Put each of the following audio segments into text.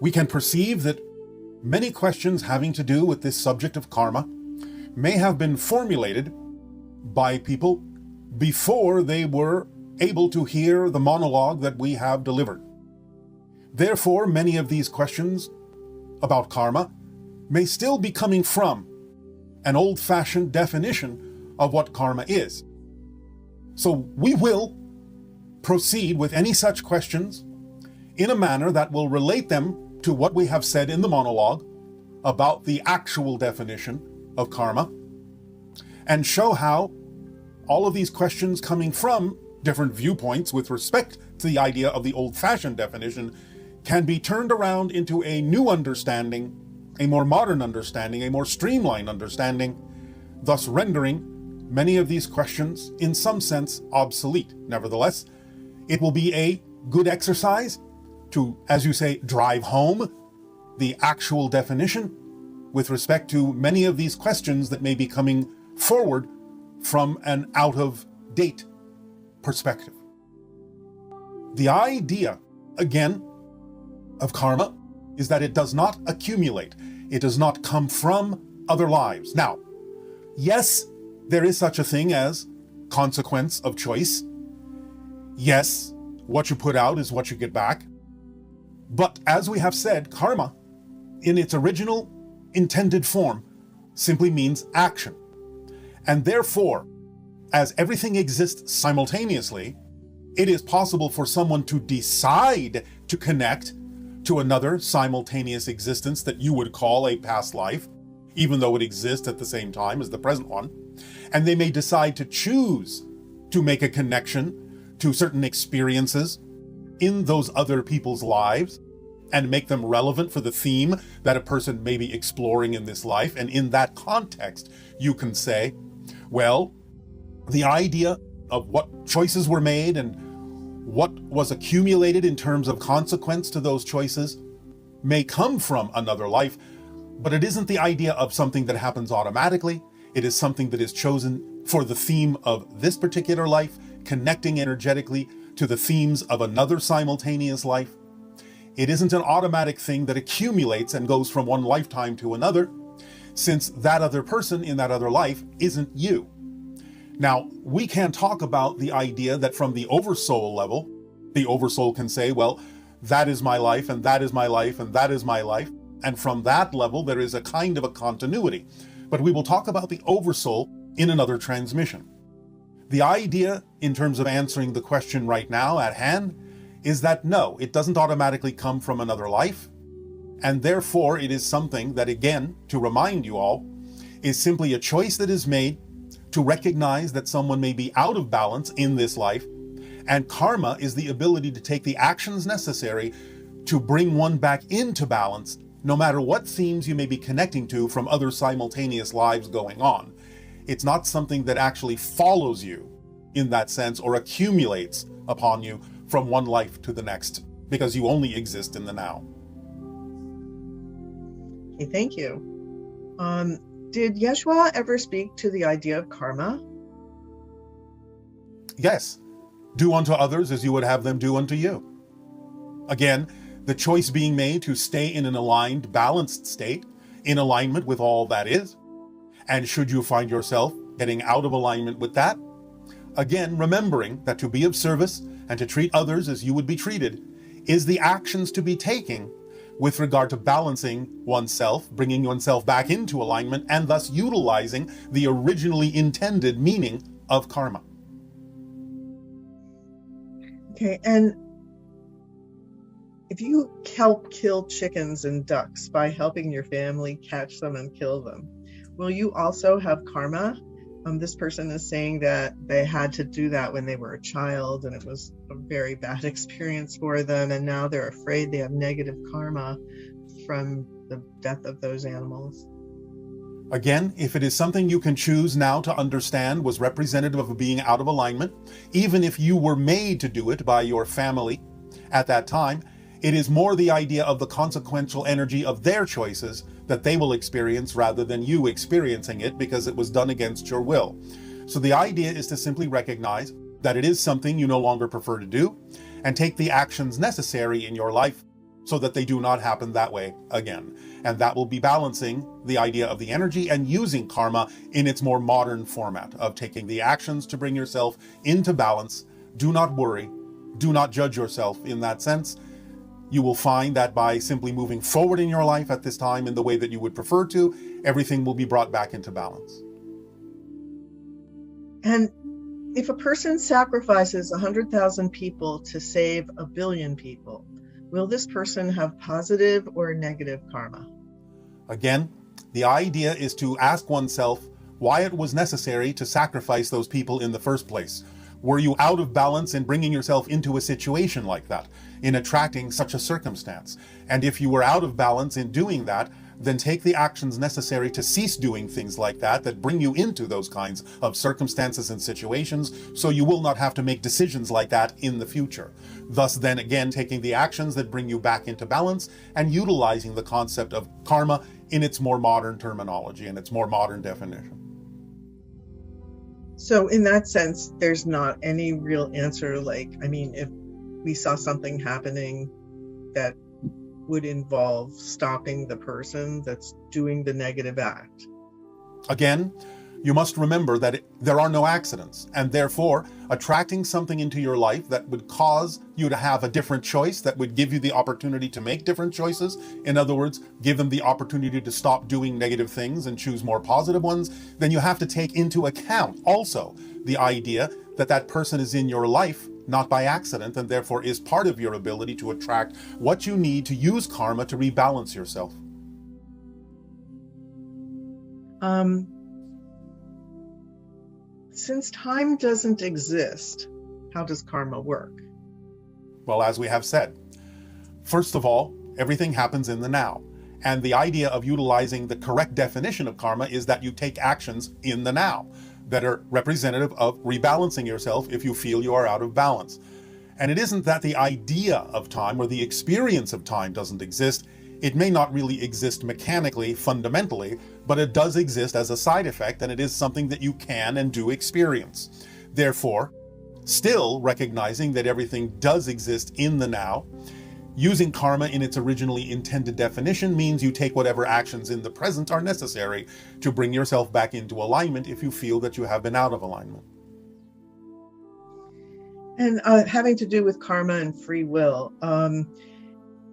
We can perceive that many questions having to do with this subject of karma may have been formulated by people before they were able to hear the monologue that we have delivered. Therefore, many of these questions about karma may still be coming from an old-fashioned definition of what karma is. So we will proceed with any such questions in a manner that will relate them to what we have said in the monologue about the actual definition of karma, and show how all of these questions coming from different viewpoints with respect to the idea of the old-fashioned definition can be turned around into a new understanding, a more modern understanding, a more streamlined understanding, thus rendering many of these questions in some sense obsolete. Nevertheless, it will be a good exercise to, as you say, drive home the actual definition with respect to many of these questions that may be coming forward from an out-of-date perspective. The idea, again, of karma is that it does not accumulate. It does not come from other lives. Now, yes, there is such a thing as consequence of choice. Yes, what you put out is what you get back. But as we have said, karma, in its original intended form, simply means action. And therefore, as everything exists simultaneously, it is possible for someone to decide to connect to another simultaneous existence that you would call a past life, even though it exists at the same time as the present one. And they may decide to choose to make a connection to certain experiences in those other people's lives and make them relevant for the theme that a person may be exploring in this life. And in that context, you can say, well, the idea of what choices were made and what was accumulated in terms of consequence to those choices may come from another life, but it isn't the idea of something that happens automatically. It is something that is chosen for the theme of this particular life, connecting energetically to the themes of another simultaneous life. It isn't an automatic thing that accumulates and goes from one lifetime to another, since that other person in that other life isn't you. Now, we can talk about the idea that from the oversoul level, the oversoul can say, well, that is my life, and that is my life, and that is my life. And from that level, there is a kind of a continuity. But we will talk about the oversoul in another transmission. The idea, in terms of answering the question right now at hand, is that no, it doesn't automatically come from another life. And therefore, it is something that, again, to remind you all, is simply a choice that is made to recognize that someone may be out of balance in this life, and karma is the ability to take the actions necessary to bring one back into balance, no matter what themes you may be connecting to from other simultaneous lives going on. It's not something that actually follows you in that sense or accumulates upon you from one life to the next, because you only exist in the now. Okay, thank you. Did Yeshua ever speak to the idea of karma? Yes. Do unto others as you would have them do unto you. Again, the choice being made to stay in an aligned, balanced state, in alignment with all that is. And should you find yourself getting out of alignment with that, again, remembering that to be of service and to treat others as you would be treated is the actions to be taken with regard to balancing oneself, bringing oneself back into alignment, and thus utilizing the originally intended meaning of karma. Okay, and if you help kill chickens and ducks by helping your family catch them and kill them, will you also have karma? This person is saying that they had to do that when they were a child and it was a very bad experience for them, and now they're afraid they have negative karma from the death of those animals. Again, if it is something you can choose now to understand was representative of being out of alignment, even if you were made to do it by your family at that time, it is more the idea of the consequential energy of their choices that they will experience rather than you experiencing it because it was done against your will. So the idea is to simply recognize that it is something you no longer prefer to do and take the actions necessary in your life so that they do not happen that way again. And that will be balancing the idea of the energy and using karma in its more modern format of taking the actions to bring yourself into balance. Do not worry. Do not judge yourself in that sense. You will find that by simply moving forward in your life at this time in the way that you would prefer to, everything will be brought back into balance. And if a person sacrifices 100,000 people to save 1 billion people, will this person have positive or negative karma? Again, the idea is to ask oneself why it was necessary to sacrifice those people in the first place. Were you out of balance in bringing yourself into a situation like that, in attracting such a circumstance? And if you were out of balance in doing that, then take the actions necessary to cease doing things like that bring you into those kinds of circumstances and situations, so you will not have to make decisions like that in the future. Thus then again, taking the actions that bring you back into balance and utilizing the concept of karma in its more modern terminology and its more modern definition. So in that sense, there's not any real answer. If we saw something happening that would involve stopping the person that's doing the negative act. Again, you must remember that there are no accidents, and therefore attracting something into your life that would cause you to have a different choice, that would give you the opportunity to make different choices. In other words, give them the opportunity to stop doing negative things and choose more positive ones. Then you have to take into account also the idea that that person is in your life not by accident, and therefore is part of your ability to attract what you need to use karma to rebalance yourself. Since time doesn't exist, how does karma work? Well, as we have said, first of all, everything happens in the now. And the idea of utilizing the correct definition of karma is that you take actions in the now that are representative of rebalancing yourself if you feel you are out of balance. And it isn't that the idea of time or the experience of time doesn't exist. It may not really exist mechanically, fundamentally, but it does exist as a side effect, and it is something that you can and do experience. Therefore, still recognizing that everything does exist in the now, using karma in its originally intended definition means you take whatever actions in the present are necessary to bring yourself back into alignment if you feel that you have been out of alignment. And having to do with karma and free will,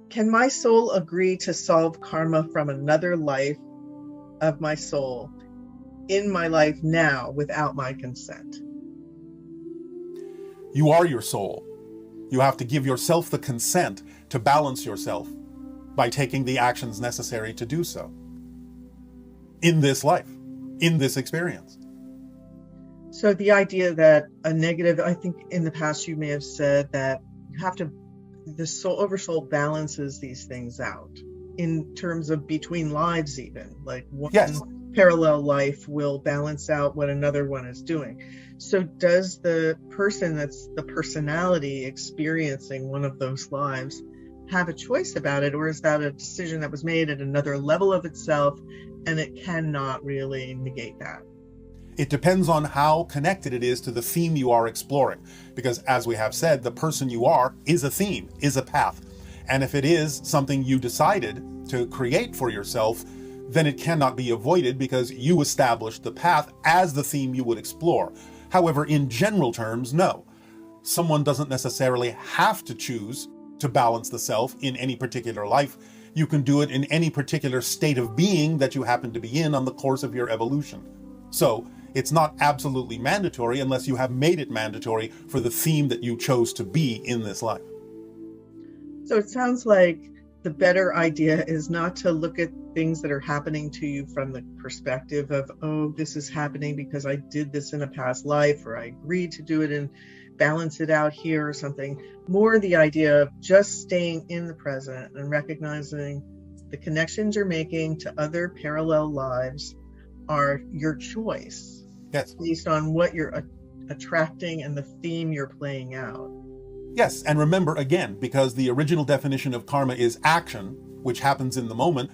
can my soul agree to solve karma from another life of my soul in my life now without my consent? You are your soul. You have to give yourself the consent to balance yourself by taking the actions necessary to do so in this life, in this experience. So the idea that a negative, I think in the past you may have said that you have to, the soul oversoul balances these things out in terms of between lives, even like one Yes. parallel life will balance out what another one is doing. So does the person that's the personality experiencing one of those lives have a choice about it, or is that a decision that was made at another level of itself and it cannot really negate that? It depends on how connected it is to the theme you are exploring. Because as we have said, the person you are is a theme, is a path. And if it is something you decided to create for yourself, then it cannot be avoided because you established the path as the theme you would explore. However, in general terms, no. Someone doesn't necessarily have to choose to balance the self in any particular life. You can do it in any particular state of being that you happen to be in on the course of your evolution. So it's not absolutely mandatory unless you have made it mandatory for the theme that you chose to be in this life. So it sounds like the better idea is not to look at things that are happening to you from the perspective of, oh, this is happening because I did this in a past life, or I agreed to do it and balance it out here or something. More the idea of just staying in the present and recognizing the connections you're making to other parallel lives are your choice. Yes. Based on what you're attracting and the theme you're playing out. Yes, and remember again, because the original definition of karma is action, which happens in the moment,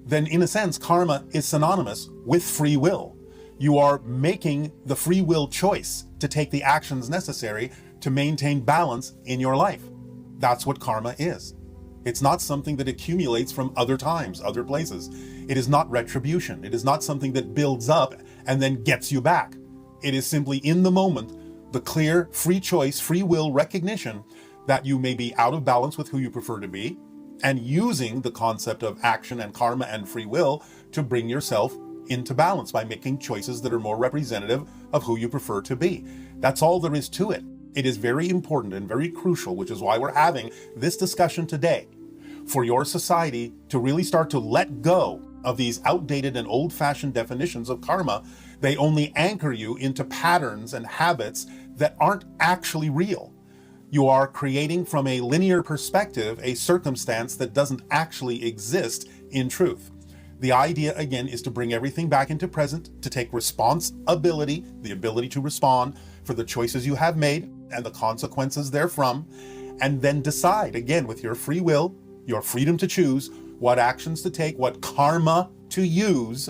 then in a sense, karma is synonymous with free will. You are making the free will choice to take the actions necessary to maintain balance in your life. That's what karma is. It's not something that accumulates from other times, other places. It is not retribution. It is not something that builds up and then gets you back. It is simply in the moment, the clear, free choice, free will recognition that you may be out of balance with who you prefer to be, and using the concept of action and karma and free will to bring yourself into balance by making choices that are more representative of who you prefer to be. That's all there is to it. It is very important and very crucial, which is why we're having this discussion today, for your society to really start to let go of these outdated and old-fashioned definitions of karma. They only anchor you into patterns and habits that aren't actually real. You are creating from a linear perspective a circumstance that doesn't actually exist in truth. The idea, again, is to bring everything back into present, to take responsibility, the ability to respond for the choices you have made and the consequences therefrom, and then decide, again, with your free will, your freedom to choose, what actions to take, what karma to use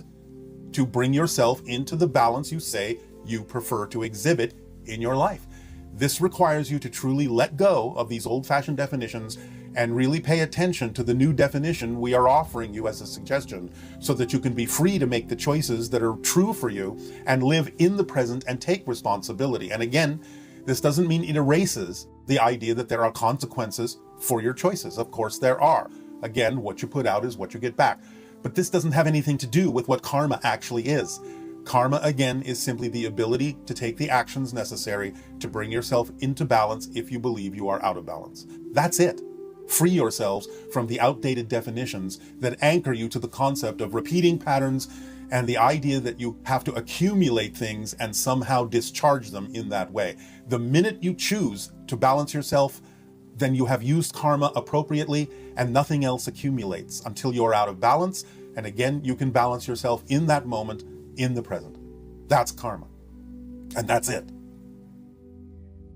to bring yourself into the balance you say you prefer to exhibit in your life. This requires you to truly let go of these old-fashioned definitions and really pay attention to the new definition we are offering you as a suggestion, so that you can be free to make the choices that are true for you and live in the present and take responsibility. And again, this doesn't mean it erases the idea that there are consequences for your choices. Of course there are. Again, what you put out is what you get back. But this doesn't have anything to do with what karma actually is. Karma, again, is simply the ability to take the actions necessary to bring yourself into balance if you believe you are out of balance. That's it. Free yourselves from the outdated definitions that anchor you to the concept of repeating patterns and the idea that you have to accumulate things and somehow discharge them in that way. The minute you choose to balance yourself, then you have used karma appropriately and nothing else accumulates until you're out of balance. And again, you can balance yourself in that moment, in the present. That's karma. And that's it.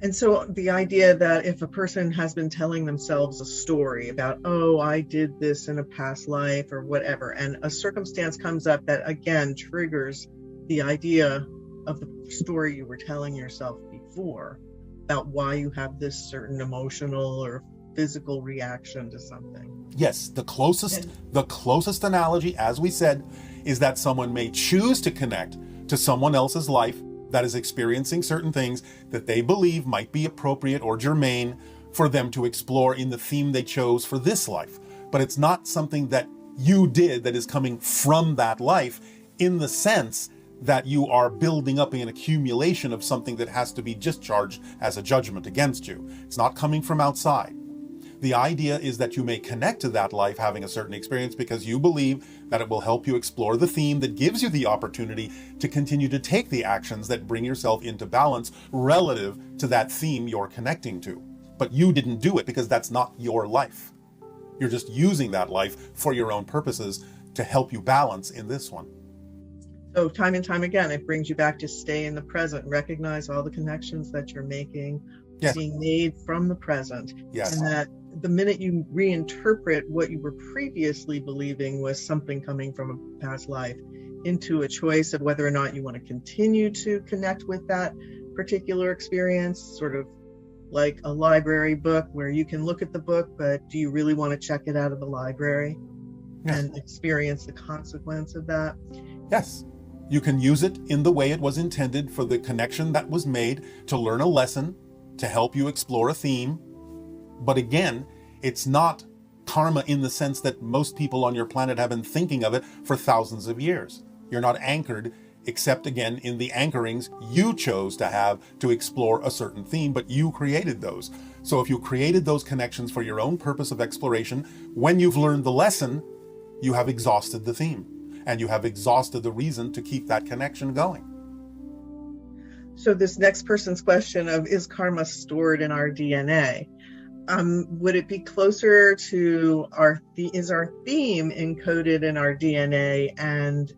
And so the idea that if a person has been telling themselves a story about, oh, I did this in a past life or whatever, and a circumstance comes up that again triggers the idea of the story you were telling yourself before about why you have this certain emotional or physical reaction to something. Yes, the closest analogy, as we said, is that someone may choose to connect to someone else's life that is experiencing certain things that they believe might be appropriate or germane for them to explore in the theme they chose for this life. But it's not something that you did that is coming from that life, in the sense that you are building up an accumulation of something that has to be discharged as a judgment against you. It's not coming from outside. The idea is that you may connect to that life having a certain experience because you believe that it will help you explore the theme that gives you the opportunity to continue to take the actions that bring yourself into balance relative to that theme you're connecting to. But you didn't do it because that's not your life. You're just using that life for your own purposes to help you balance in this one. So time and time again, it brings you back to stay in the present, recognize all the connections that you're making, Yes. being made from the present. Yes. And that the minute you reinterpret what you were previously believing was something coming from a past life into a choice of whether or not you want to continue to connect with that particular experience, sort of like a library book where you can look at the book, but do you really want to check it out of the library and experience the consequence of that? Yes. You can use it in the way it was intended for the connection that was made to learn a lesson, to help you explore a theme. But again, it's not karma in the sense that most people on your planet have been thinking of it for thousands of years. You're not anchored, except again in the anchorings you chose to have to explore a certain theme, but you created those. So if you created those connections for your own purpose of exploration, when you've learned the lesson, you have exhausted the theme and you have exhausted the reason to keep that connection going. So this next person's question of, is karma stored in our DNA? Would it be closer to is our theme encoded in our DNA, and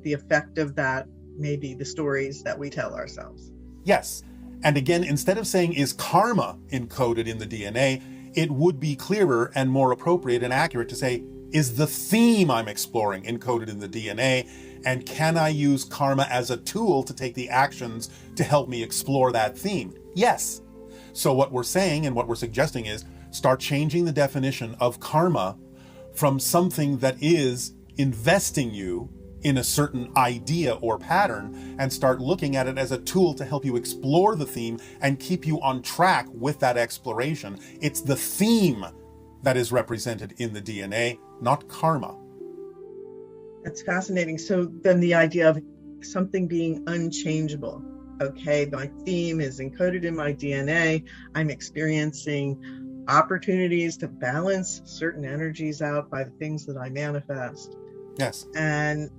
the effect of that maybe the stories that we tell ourselves? Yes. And again, instead of saying, is karma encoded in the DNA, it would be clearer and more appropriate and accurate to say, is the theme I'm exploring encoded in the DNA? And can I use karma as a tool to take the actions to help me explore that theme? Yes. So what we're saying and what we're suggesting is, start changing the definition of karma from something that is investing you in a certain idea or pattern, and start looking at it as a tool to help you explore the theme and keep you on track with that exploration. It's the theme that is represented in the DNA, not karma. That's fascinating. So then the idea of something being unchangeable. Okay, my theme is encoded in my DNA. I'm experiencing opportunities to balance certain energies out by the things that I manifest. Yes. And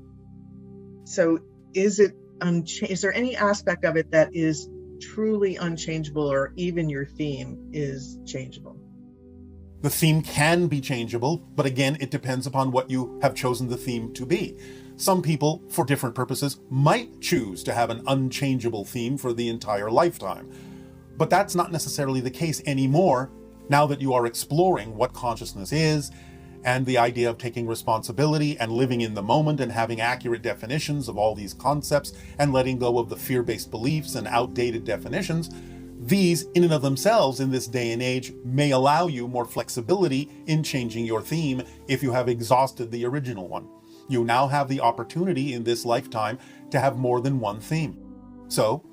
so is there any aspect of it that is truly unchangeable, or even your theme is changeable? The theme can be changeable, but again, it depends upon what you have chosen the theme to be. Some people, for different purposes, might choose to have an unchangeable theme for the entire lifetime. But that's not necessarily the case anymore, now that you are exploring what consciousness is, and the idea of taking responsibility and living in the moment and having accurate definitions of all these concepts and letting go of the fear-based beliefs and outdated definitions. These, in and of themselves, in this day and age, may allow you more flexibility in changing your theme if you have exhausted the original one. You now have the opportunity in this lifetime to have more than one theme. So,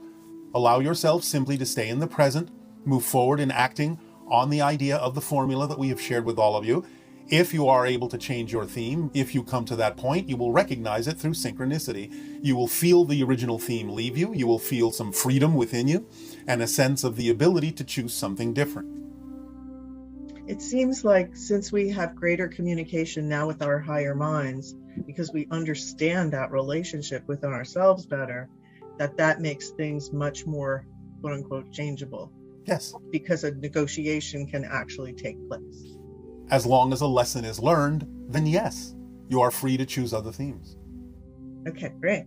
allow yourself simply to stay in the present, move forward in acting on the idea of the formula that we have shared with all of you. If you are able to change your theme, if you come to that point, you will recognize it through synchronicity. You will feel the original theme leave you. You will feel some freedom within you and a sense of the ability to choose something different. It seems like since we have greater communication now with our higher minds, because we understand that relationship with ourselves better, that makes things much more, quote unquote, changeable. Yes. Because a negotiation can actually take place. As long as a lesson is learned, then yes, you are free to choose other themes. Okay, great.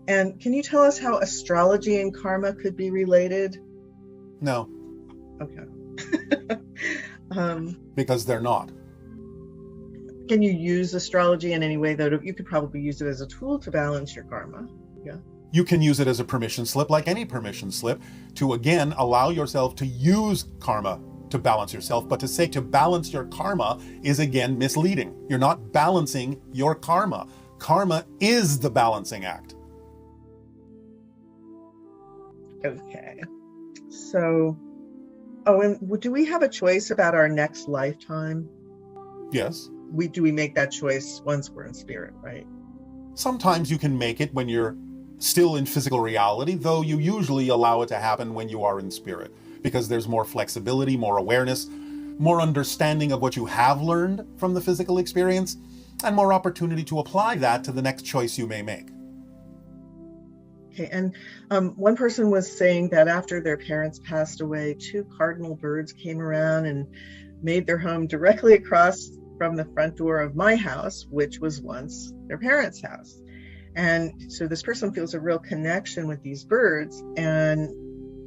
And can you tell us how astrology and karma could be related? No. Okay. Because they're not. Can you use astrology in any way, though? You could probably use it as a tool to balance your karma. Yeah. You can use it as a permission slip, like any permission slip, to again allow yourself to use karma to balance yourself. But to say to balance your karma is again misleading. You're not balancing your karma. Karma is the balancing act. Okay. So, and do we have a choice about our next lifetime? Yes. Do we make that choice once we're in spirit, right? Sometimes you can make it when you're still in physical reality, though you usually allow it to happen when you are in spirit, because there's more flexibility, more awareness, more understanding of what you have learned from the physical experience, and more opportunity to apply that to the next choice you may make. Okay, and one person was saying that after their parents passed away, 2 cardinal birds came around and made their home directly across from the front door of my house, which was once their parents' house. And so this person feels a real connection with these birds and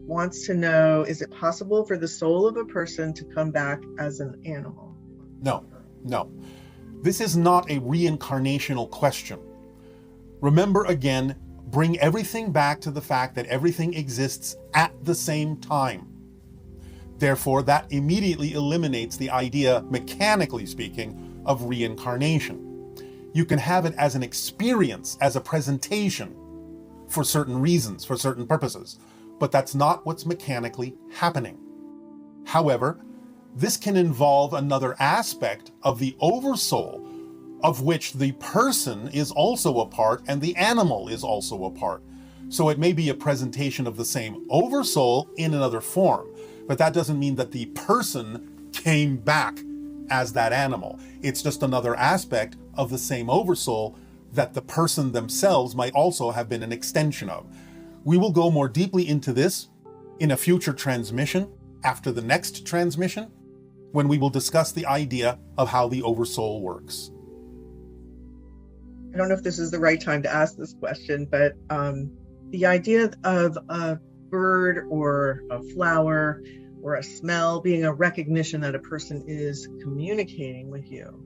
wants to know, is it possible for the soul of a person to come back as an animal? No. This is not a reincarnational question. Remember again, bring everything back to the fact that everything exists at the same time. Therefore, that immediately eliminates the idea, mechanically speaking, of reincarnation. You can have it as an experience, as a presentation, for certain reasons, for certain purposes, but that's not what's mechanically happening. However, this can involve another aspect of the oversoul, of which the person is also a part and the animal is also a part. So it may be a presentation of the same oversoul in another form, but that doesn't mean that the person came back as that animal. It's just another aspect of the same oversoul that the person themselves might also have been an extension of. We will go more deeply into this in a future transmission, after the next transmission, when we will discuss the idea of how the oversoul works. I don't know if this is the right time to ask this question, but the idea of a bird or a flower or a smell being a recognition that a person is communicating with you,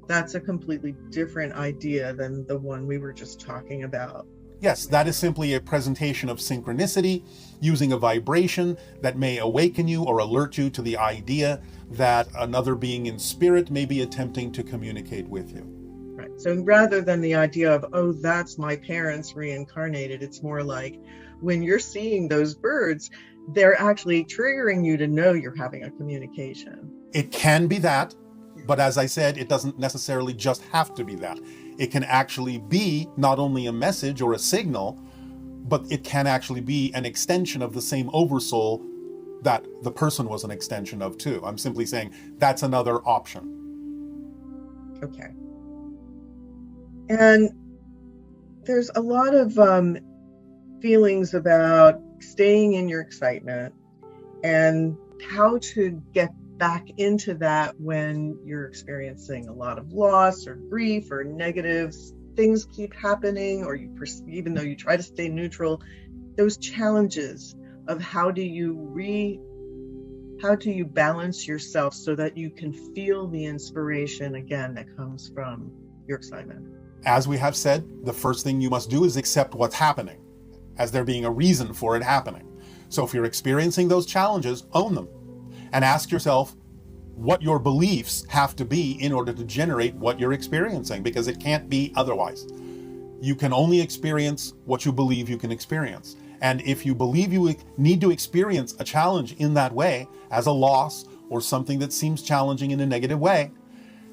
that's a completely different idea than the one we were just talking about. Yes, that is simply a presentation of synchronicity using a vibration that may awaken you or alert you to the idea that another being in spirit may be attempting to communicate with you. Right. So rather than the idea of, oh, that's my parents reincarnated, it's more like when you're seeing those birds, they're actually triggering you to know you're having a communication. It can be that, but as I said, it doesn't necessarily just have to be that. It can actually be not only a message or a signal, but it can actually be an extension of the same oversoul that the person was an extension of too. I'm simply saying that's another option. Okay. And there's a lot of feelings about staying in your excitement and how to get back into that when you're experiencing a lot of loss or grief or negatives. Things keep happening, or even though you try to stay neutral, those challenges of how do you balance yourself so that you can feel the inspiration again that comes from your excitement. As we have said, the first thing you must do is accept what's happening as there being a reason for it happening. So if you're experiencing those challenges, own them and ask yourself what your beliefs have to be in order to generate what you're experiencing, because it can't be otherwise. You can only experience what you believe you can experience. And if you believe you need to experience a challenge in that way, as a loss or something that seems challenging in a negative way,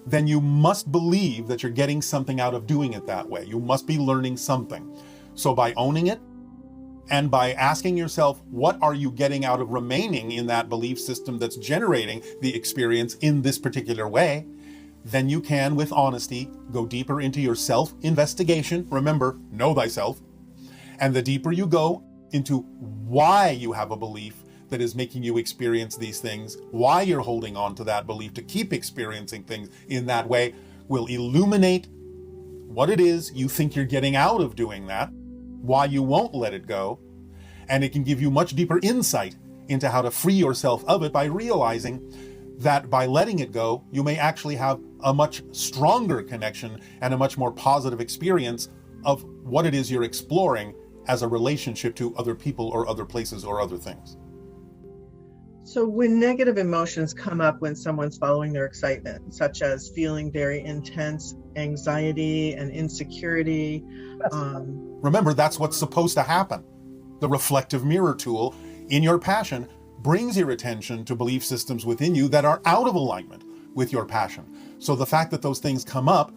then you must believe that you're getting something out of doing it that way. You must be learning something. So by owning it and by asking yourself, what are you getting out of remaining in that belief system that's generating the experience in this particular way, then you can, with honesty, go deeper into your self-investigation. Remember, know thyself. And the deeper you go into why you have a belief that is making you experience these things, why you're holding on to that belief to keep experiencing things in that way, will illuminate what it is you think you're getting out of doing that, why you won't let it go, and it can give you much deeper insight into how to free yourself of it by realizing that by letting it go, you may actually have a much stronger connection and a much more positive experience of what it is you're exploring as a relationship to other people or other places or other things. So when negative emotions come up when someone's following their excitement, such as feeling very intense anxiety and insecurity. Remember, that's what's supposed to happen. The reflective mirror tool in your passion brings your attention to belief systems within you that are out of alignment with your passion. So the fact that those things come up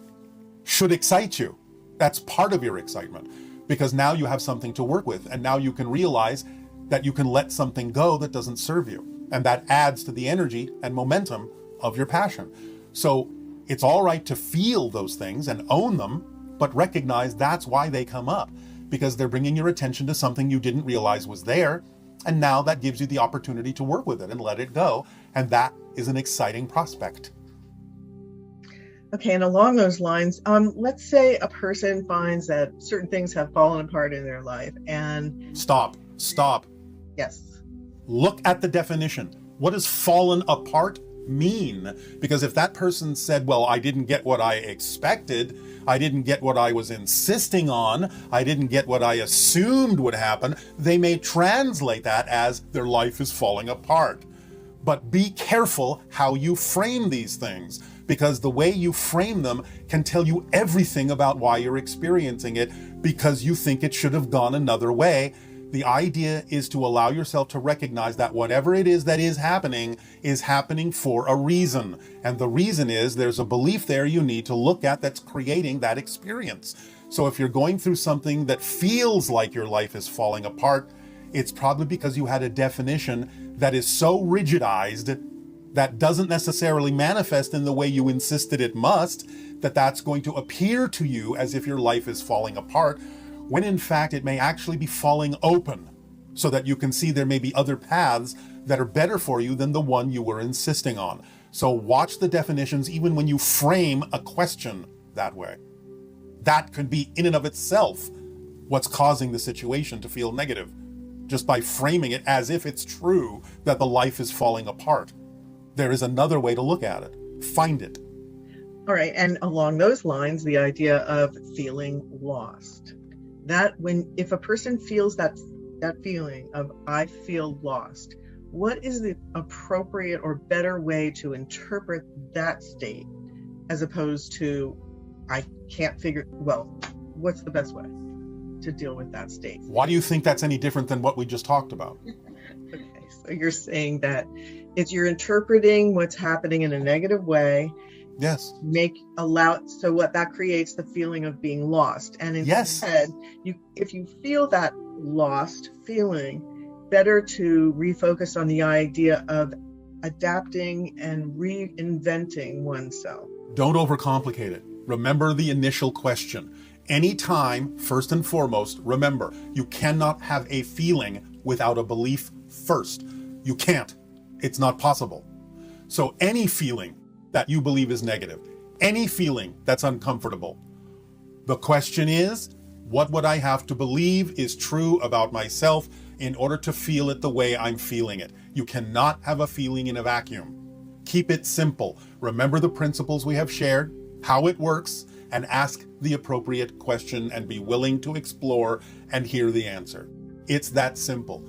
should excite you. That's part of your excitement, because now you have something to work with, and now you can realize that you can let something go that doesn't serve you. And that adds to the energy and momentum of your passion. So it's all right to feel those things and own them, but recognize that's why they come up, because they're bringing your attention to something you didn't realize was there. And now that gives you the opportunity to work with it and let it go. And that is an exciting prospect. Okay, and along those lines, let's say a person finds that certain things have fallen apart in their life and... Stop. Yes. Look at the definition. What does fallen apart mean? Because if that person said, well, I didn't get what I expected, I didn't get what I was insisting on, I didn't get what I assumed would happen, they may translate that as their life is falling apart. But be careful how you frame these things, because the way you frame them can tell you everything about why you're experiencing it, because you think it should have gone another way. The idea is to allow yourself to recognize that whatever it is that is happening for a reason. And the reason is there's a belief there you need to look at that's creating that experience. So if you're going through something that feels like your life is falling apart, it's probably because you had a definition that is so rigidized that doesn't necessarily manifest in the way you insisted it must, that's going to appear to you as if your life is falling apart, when in fact it may actually be falling open, so that you can see there may be other paths that are better for you than the one you were insisting on. So watch the definitions even when you frame a question that way. That could be in and of itself what's causing the situation to feel negative, just by framing it as if it's true that the life is falling apart. There is another way to look at it. Find it. All right, and along those lines, the idea of feeling lost. That if a person feels that feeling of I feel lost, what is the appropriate or better way to interpret that state as opposed to I can't figure, well, what's the best way to deal with that state? Why do you think that's any different than what we just talked about? Okay, so you're saying that if you're interpreting what's happening in a negative way, Yes. So what that creates the feeling of being lost. And instead, if you feel that lost feeling, better to refocus on the idea of adapting and reinventing oneself. Don't overcomplicate it. Remember the initial question. Anytime, first and foremost, remember, you cannot have a feeling without a belief first. You can't. It's not possible. So any feeling that you believe is negative, any feeling that's uncomfortable, the question is, what would I have to believe is true about myself in order to feel it the way I'm feeling it? You cannot have a feeling in a vacuum. Keep it simple. Remember the principles we have shared, how it works, and ask the appropriate question and be willing to explore and hear the answer. It's that simple.